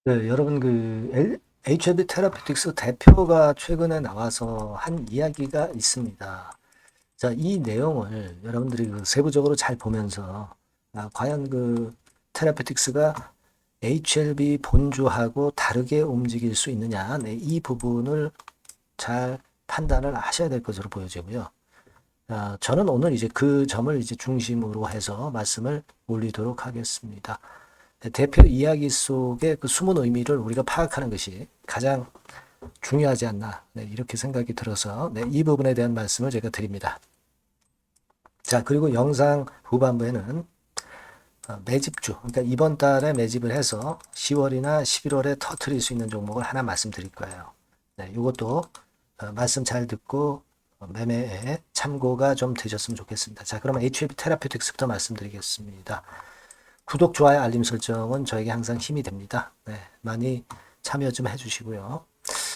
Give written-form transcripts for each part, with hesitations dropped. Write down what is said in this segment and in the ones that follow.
네, 여러분 HIV 테라피틱스 대표가 최근에 나와서 한 이야기가 있습니다. 자, 이 내용을 여러분들이 세부적으로 잘 보면서 과연 테라피틱스가 HLB 본주하고 다르게 움직일 수 있느냐, 네, 이 부분을 잘 판단을 하셔야 될 것으로 보여지고요. 저는 오늘 이제 그 점을 이제 중심으로 해서 말씀을 올리도록 하겠습니다. 대표 이야기 속의 그 숨은 의미를 우리가 파악하는 것이 가장 중요하지 않나, 네, 이렇게 생각이 들어서 네, 이 부분에 대한 말씀을 제가 드립니다. 자, 그리고 영상 후반부에는 매집주, 그러니까 이번 달에 매집을 해서 10월이나 11월에 터트릴 수 있는 종목을 하나 말씀드릴 거예요. 네, 이것도 말씀 잘 듣고 매매에 참고가 좀 되셨으면 좋겠습니다. 자, 그러면 HLB 테라피틱스부터 말씀드리겠습니다. 구독, 좋아요, 알림 설정은 저에게 항상 힘이 됩니다. 네, 많이 참여 좀 해주시고요.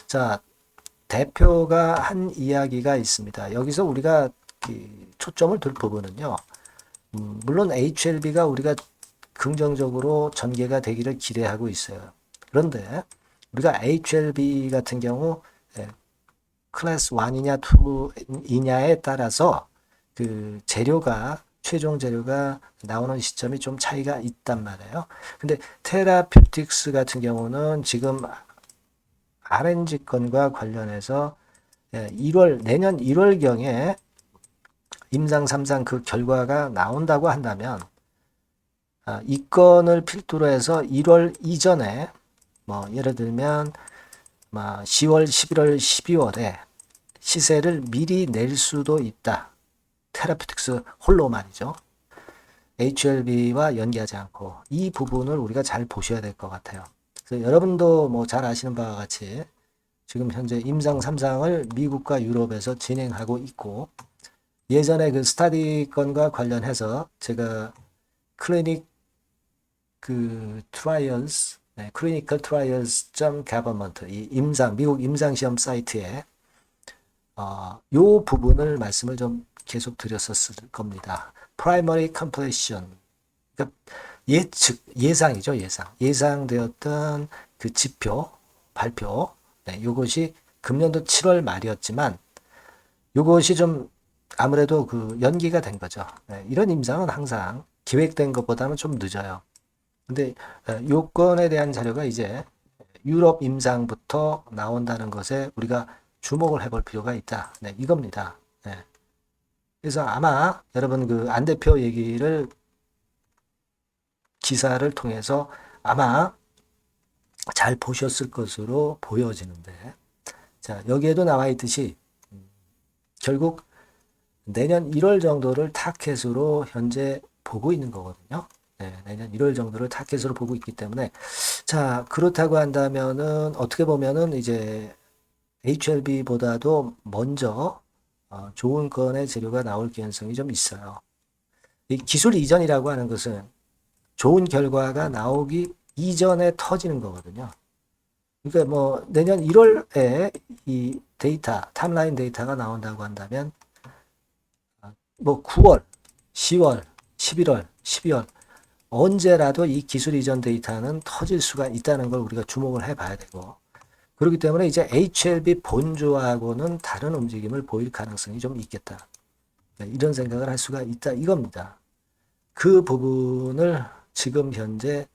자, 대표가 한 이야기가 있습니다. 여기서 우리가 초점을 둘 부분은요. 물론 HLB가 우리가 긍정적으로 전개가 되기를 기대하고 있어요. 그런데 우리가 HLB 같은 경우 클래스 1이냐 2이냐에 따라서 그 재료가 최종 재료가 나오는 시점이 좀 차이가 있단 말이에요. 근데 테라퓨틱스 같은 경우는 지금 RNG 건과 관련해서 1월 내년 1월경에 임상 3상 그 결과가 나온다고 한다면 이 건을 필두로 해서 1월 이전에 뭐 예를 들면 10월, 11월, 12월에 시세를 미리 낼 수도 있다. 테라피틱스 홀로 말이죠. HLB와 연계하지 않고 이 부분을 우리가 잘 보셔야 될 것 같아요. 그래서 여러분도 뭐 잘 아시는 바와 같이 지금 현재 임상 3상을 미국과 유럽에서 진행하고 있고 예전에 그 스타디 건과 관련해서 제가 클리닉 트라이얼스 clinical trials.government 이 임상 미국 임상 시험 사이트에 요 부분을 말씀을 좀 계속 드렸었을 겁니다. primary completion 그러니까 예상이죠, 예상되었던 그 지표 발표 네, 요것이 금년도 7월 말이었지만 요것이 좀 아무래도 그 연기가 된 거죠. 네, 이런 임상은 항상 기획된 것보다는 좀 늦어요. 근데 요건에 대한 자료가 이제 유럽 임상부터 나온다는 것에 우리가 주목을 해볼 필요가 있다. 네, 이겁니다. 네. 그래서 아마 여러분 그 안 대표 얘기를 기사를 통해서 아마 잘 보셨을 것으로 보여지는데, 자, 여기에도 나와 있듯이 결국 내년 1월 정도를 타켓으로 현재 보고 있는 거거든요. 네, 내년 1월 정도를 타켓으로 보고 있기 때문에 자, 그렇다고 한다면은 어떻게 보면은 이제 HLB보다도 먼저 좋은 건의 재료가 나올 가능성이 좀 있어요. 이 기술 이전이라고 하는 것은 좋은 결과가 나오기 이전에 터지는 거거든요. 그러니까 뭐 내년 1월에 이 데이터, 탑라인 데이터가 나온다고 한다면 뭐 9월, 10월, 11월, 12월 언제라도 이 기술 이전 데이터는 터질 수가 있다는 걸 우리가 주목을 해봐야 되고 그렇기 때문에 이제 HLB 본주하고는 다른 움직임을 보일 가능성이 좀 있겠다. 네, 이런 생각을 할 수가 있다 이겁니다. 그 부분을 지금 현재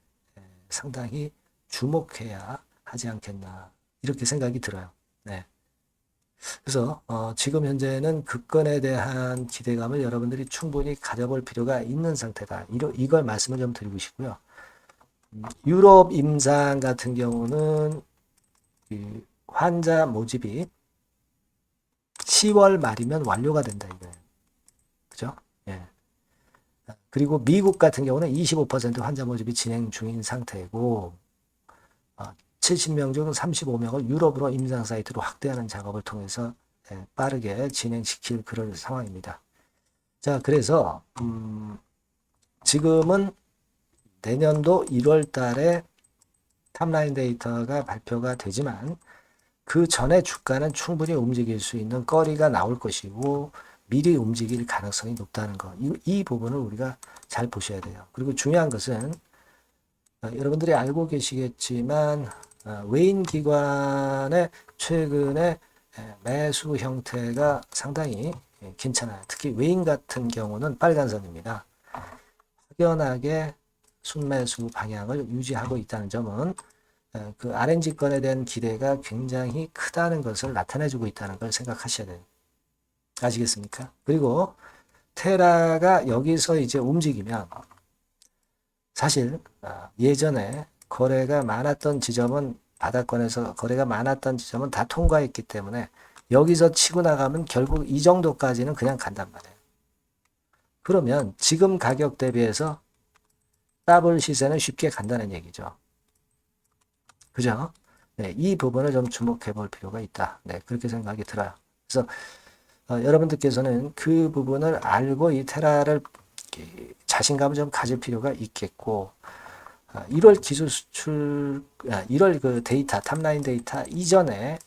상당히 주목해야 하지 않겠나 이렇게 생각이 들어요. 네. 그래서 지금 현재는 그 건에 대한 기대감을 여러분들이 충분히 가져볼 필요가 있는 상태다. 이걸 말씀을 좀 드리고 싶고요. 유럽 임상 같은 경우는 환자 모집이 10월 말이면 완료가 된다 이거예요. 그죠? 예. 그리고 미국 같은 경우는 25% 환자 모집이 진행 중인 상태고 70명 중 35명을 유럽으로 임상 사이트로 확대하는 작업을 통해서 빠르게 진행시킬 그런 상황입니다. 자, 그래서 지금은 내년도 1월 달에 탑라인 데이터가 발표가 되지만 그 전에 주가는 충분히 움직일 수 있는 거리가 나올 것이고 미리 움직일 가능성이 높다는 거. 이 부분을 우리가 잘 보셔야 돼요. 그리고 중요한 것은 여러분들이 알고 계시겠지만 외인 기관의 최근에 매수 형태가 상당히 괜찮아요. 특히 외인 같은 경우는 빨간선입니다. 확연하게 순매수 방향을 유지하고 있다는 점은 그 RNG권에 대한 기대가 굉장히 크다는 것을 나타내주고 있다는 걸 생각하셔야 돼요. 아시겠습니까? 그리고 테라가 여기서 이제 움직이면 사실 예전에 거래가 많았던 지점은 바닥권에서 거래가 많았던 지점은 다 통과했기 때문에 여기서 치고 나가면 결국 이 정도까지는 그냥 간단 말이에요. 그러면 지금 가격 대비해서 더블 시세는 쉽게 간다는 얘기죠. 그죠? 네, 이 부분을 좀 주목해 볼 필요가 있다. 네, 그렇게 생각이 들어요. 그래서 여러분들께서는 그 부분을 알고 이 테라를 자신감을 좀 가질 필요가 있겠고 1월 기술 수출 1월 그 데이터 탑라인 데이터 이전에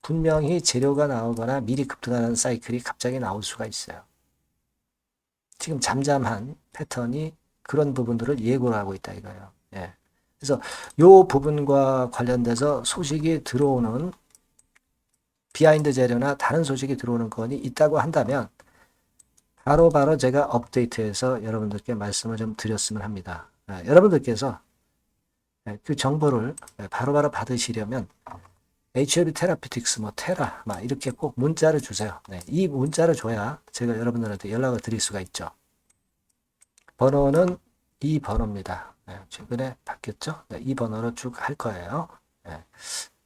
분명히 재료가 나오거나 미리 급등하는 사이클이 갑자기 나올 수가 있어요. 지금 잠잠한 패턴이 그런 부분들을 예고를 하고 있다 이거예요. 예. 그래서 이 부분과 관련돼서 소식이 들어오는 비하인드 재료나 다른 소식이 들어오는 건이 있다고 한다면 바로 제가 업데이트해서 여러분들께 말씀을 좀 드렸으면 합니다. 여러분들께서 그 정보를 바로 받으시려면 HLB 테라피틱스 뭐 테라 막 이렇게 꼭 문자를 주세요. 네, 이 문자를 줘야 제가 여러분들한테 연락을 드릴 수가 있죠. 번호는 이 번호입니다. 네, 최근에 바뀌었죠? 네, 이 번호로 쭉 할 거예요. 네,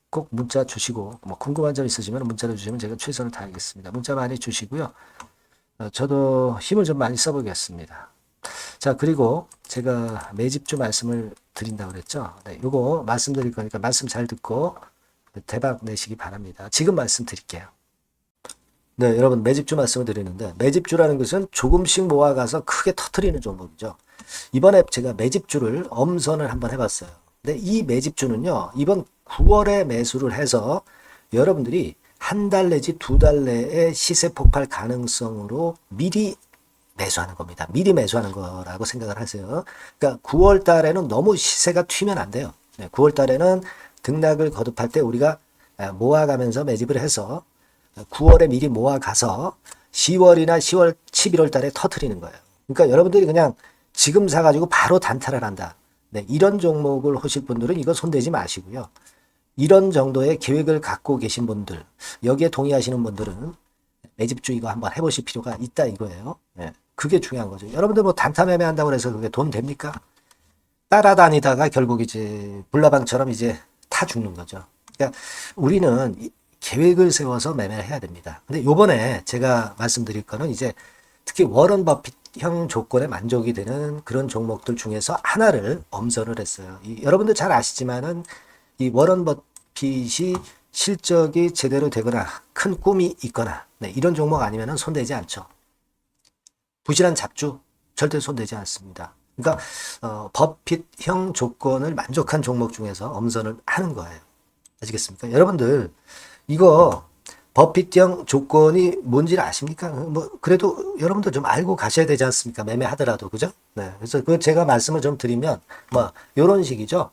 꼭 문자 주시고 뭐 궁금한 점 있으시면 문자를 주시면 제가 최선을 다하겠습니다. 문자 많이 주시고요. 저도 힘을 좀 많이 써보겠습니다. 자, 그리고 제가 매집주 말씀을 드린다고 그랬죠. 네, 요거 말씀드릴 거니까 말씀 잘 듣고 대박 내시기 바랍니다. 지금 말씀드릴게요. 네, 여러분 매집주 말씀을 드리는데 매집주라는 것은 조금씩 모아가서 크게 터트리는 종목이죠. 이번에 제가 매집주를 엄선을 한번 해봤어요. 근데 이 매집주는요, 이번 9월에 매수를 해서 여러분들이 한 달 내지 두 달 내에 시세 폭발 가능성으로 미리 매수하는 겁니다. 미리 매수하는 거라고 생각을 하세요. 그러니까 9월 달에는 너무 시세가 튀면 안 돼요. 9월 달에는 등락을 거듭할 때 우리가 모아가면서 매집을 해서 9월에 미리 모아가서 10월이나 10월, 11월 달에 터트리는 거예요. 그러니까 여러분들이 그냥 지금 사가지고 바로 단타를 한다. 네, 이런 종목을 하실 분들은 이거 손대지 마시고요. 이런 정도의 계획을 갖고 계신 분들, 여기에 동의하시는 분들은 매집주 이거 한번 해보실 필요가 있다 이거예요. 네, 그게 중요한 거죠. 여러분들 뭐 단타 매매한다고 해서 그게 돈 됩니까? 따라다니다가 결국 이제 불나방처럼 이제 타 죽는 거죠. 그러니까 우리는 계획을 세워서 매매를 해야 됩니다. 근데 요번에 제가 말씀드릴 거는 이제 특히 워런 버핏형 조건에 만족이 되는 그런 종목들 중에서 하나를 엄선을 했어요. 여러분들 잘 아시지만은 이 워런 버핏이 실적이 제대로 되거나 큰 꿈이 있거나 이런 종목 아니면은 손대지 않죠. 부실한 잡주 절대 손대지 않습니다. 그러니까 버핏형 조건을 만족한 종목 중에서 엄선을 하는 거예요. 아시겠습니까? 여러분들 이거 버핏형 조건이 뭔지를 아십니까? 뭐 그래도 여러분들 좀 알고 가셔야 되지 않습니까? 매매하더라도 그죠? 네, 그래서 그 제가 말씀을 좀 드리면 뭐 이런 식이죠.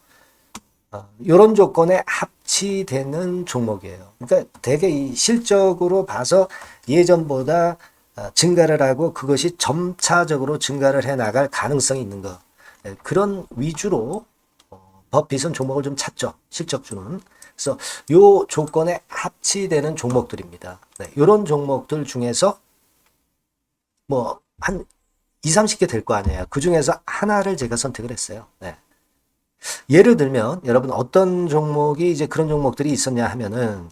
이런 조건에 합치되는 종목이에요. 그러니까 되게 이 실적으로 봐서 예전보다 증가를 하고 그것이 점차적으로 증가를 해 나갈 가능성이 있는 거. 네, 그런 위주로 버핏은 종목을 좀 찾죠. 실적주는. 그래서 요 조건에 합치되는 종목들입니다. 네, 이런 종목들 중에서 뭐 한 2, 30개 될 거 아니에요. 그 중에서 하나를 제가 선택을 했어요. 네. 예를 들면 여러분 어떤 종목이 이제 그런 종목들이 있었냐 하면은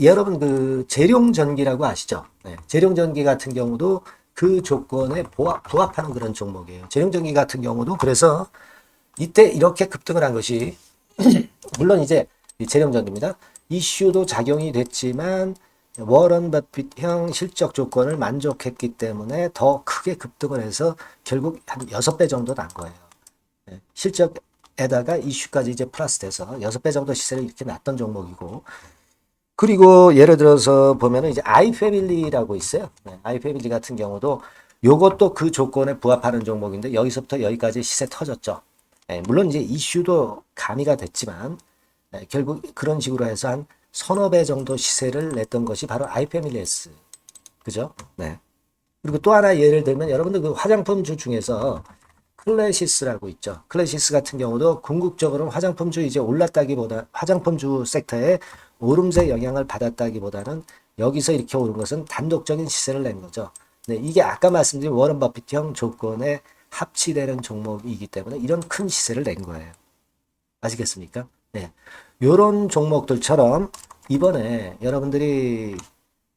여러분 그 재룡전기라고 아시죠? 네. 재룡전기 같은 경우도 그 조건에 부합하는 그런 종목이에요. 재룡전기 같은 경우도 그래서 이때 이렇게 급등을 한 것이 물론 이제 재룡전기입니다. 이슈도 작용이 됐지만 워런 버핏형 실적 조건을 만족했기 때문에 더 크게 급등을 해서 결국 한 6배 정도 난 거예요. 네. 실적에다가 이슈까지 이제 플러스 돼서 6배 정도 시세를 이렇게 났던 종목이고 그리고 예를 들어서 보면은 이제 아이패밀리라고 있어요. 네. 아이패밀리 같은 경우도 요것도 그 조건에 부합하는 종목인데 여기서부터 여기까지 시세 터졌죠. 물론 이제 이슈도 가미가 됐지만 결국 그런 식으로 해서 한 서너 배 정도 시세를 냈던 것이 바로 아이패밀리에스. 그죠? 네. 그리고 또 하나 예를 들면 여러분들 그 화장품주 중에서 클래시스라고 있죠. 클래시스 같은 경우도 궁극적으로는 화장품주 이제 올랐다기보다 화장품주 섹터에 오름세 영향을 받았다기보다는 여기서 이렇게 오른 것은 단독적인 시세를 낸 거죠. 네, 이게 아까 말씀드린 워런 버핏형 조건에 합치되는 종목이기 때문에 이런 큰 시세를 낸 거예요. 아시겠습니까? 네. 요런 종목들처럼 이번에 여러분들이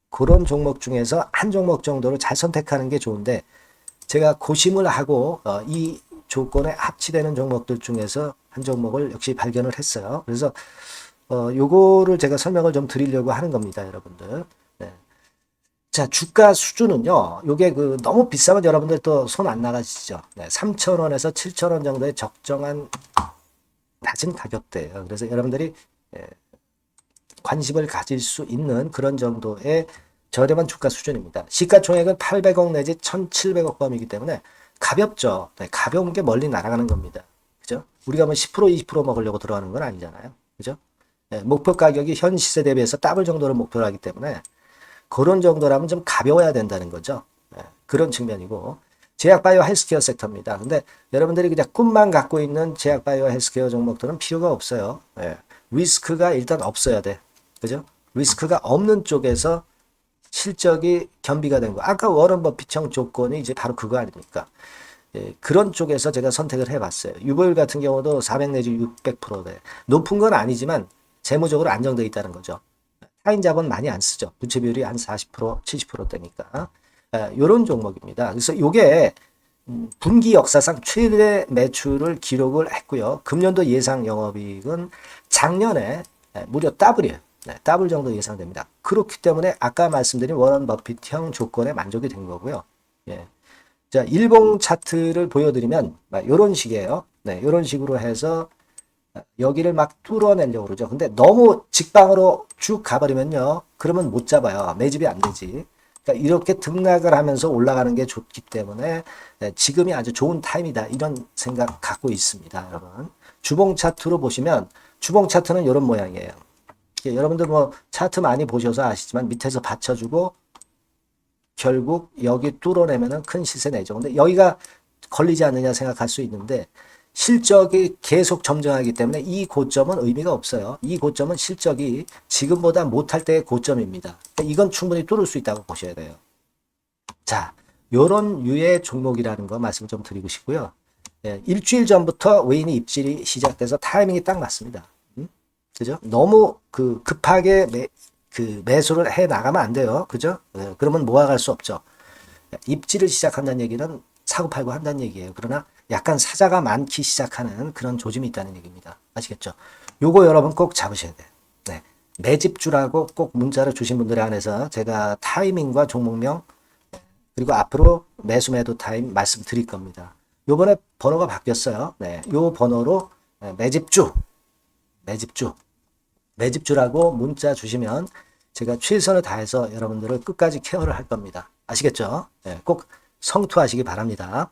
그런 종목 중에서 한 종목 정도를 잘 선택하는 게 좋은데 제가 고심을 하고 이 조건에 합치되는 종목들 중에서 한 종목을 역시 발견을 했어요. 그래서 요거를 제가 설명을 좀 드리려고 하는 겁니다, 여러분들. 네. 자, 주가 수준은요. 요게 그 너무 비싸면 여러분들 또 손 안 나가시죠. 네, 3,000원에서 7,000원 정도의 적정한 낮은 가격대예요. 그래서 여러분들이 관심을 가질 수 있는 그런 정도의 저렴한 주가 수준입니다. 시가총액은 800억 내지 1,700억 범이기 때문에 가볍죠. 네, 가벼운 게 멀리 날아가는 겁니다. 그죠? 우리가 뭐 10% 20% 먹으려고 들어가는 건 아니잖아요. 그죠? 네, 목표 가격이 현 시세 대비해서 더블 정도로 목표를 하기 때문에 그런 정도라면 좀 가벼워야 된다는 거죠. 네, 그런 측면이고 제약바이오 헬스케어 섹터입니다. 근데 여러분들이 그냥 꿈만 갖고 있는 제약바이오 헬스케어 종목들은 필요가 없어요. 네, 리스크가 일단 없어야 돼. 그죠? 리스크가 없는 쪽에서 실적이 겸비가 된 거. 아까 워런 버핏형 조건이 이제 바로 그거 아닙니까? 예, 그런 쪽에서 제가 선택을 해봤어요. 유보율 같은 경우도 400 내지 600%대. 높은 건 아니지만 재무적으로 안정되어 있다는 거죠. 타인 자본 많이 안 쓰죠. 부채 비율이 한 40%, 70%대니까. 이런 종목입니다. 그래서 요게 분기 역사상 최대 매출을 기록을 했고요. 금년도 예상 영업이익은 작년에 무려 더블이에요. 네, 더블 정도 예상됩니다. 그렇기 때문에 아까 말씀드린 워런 버핏형 조건에 만족이 된 거고요. 예. 자, 일봉 차트를 보여드리면 이런 식이에요. 네, 이런 식으로 해서 여기를 막 뚫어내려고 그러죠. 근데 너무 직방으로 쭉 가버리면요. 그러면 못 잡아요. 매집이 안 되지. 그러니까 이렇게 등락을 하면서 올라가는 게 좋기 때문에 지금이 아주 좋은 타임이다. 이런 생각 갖고 있습니다, 여러분. 주봉 차트로 보시면 주봉 차트는 이런 모양이에요. 여러분들 뭐 차트 많이 보셔서 아시지만 밑에서 받쳐주고 결국 여기 뚫어내면은 큰 시세 내죠. 근데 여기가 걸리지 않느냐 생각할 수 있는데 실적이 계속 점증하기 때문에 이 고점은 의미가 없어요. 이 고점은 실적이 지금보다 못할 때의 고점입니다. 그러니까 이건 충분히 뚫을 수 있다고 보셔야 돼요. 자, 요런 유의 종목이라는 거 말씀 좀 드리고 싶고요. 예, 일주일 전부터 외인이 입질이 시작돼서 타이밍이 딱 맞습니다. 그죠? 너무 급하게 매수를 해 나가면 안 돼요. 그죠? 예, 그러면 모아갈 수 없죠. 입지를 시작한다는 얘기는 사고 팔고 한다는 얘기예요. 그러나 약간 사자가 많기 시작하는 그런 조짐이 있다는 얘기입니다. 아시겠죠? 요거 여러분 꼭 잡으셔야 돼요. 네. 매집주라고 꼭 문자를 주신 분들에 한해서 제가 타이밍과 종목명 그리고 앞으로 매수 매도 타임 말씀드릴 겁니다. 요번에 번호가 바뀌었어요. 네. 요 번호로 매집주라고 문자 주시면 제가 최선을 다해서 여러분들을 끝까지 케어를 할 겁니다. 아시겠죠? 네, 꼭 성투하시기 바랍니다.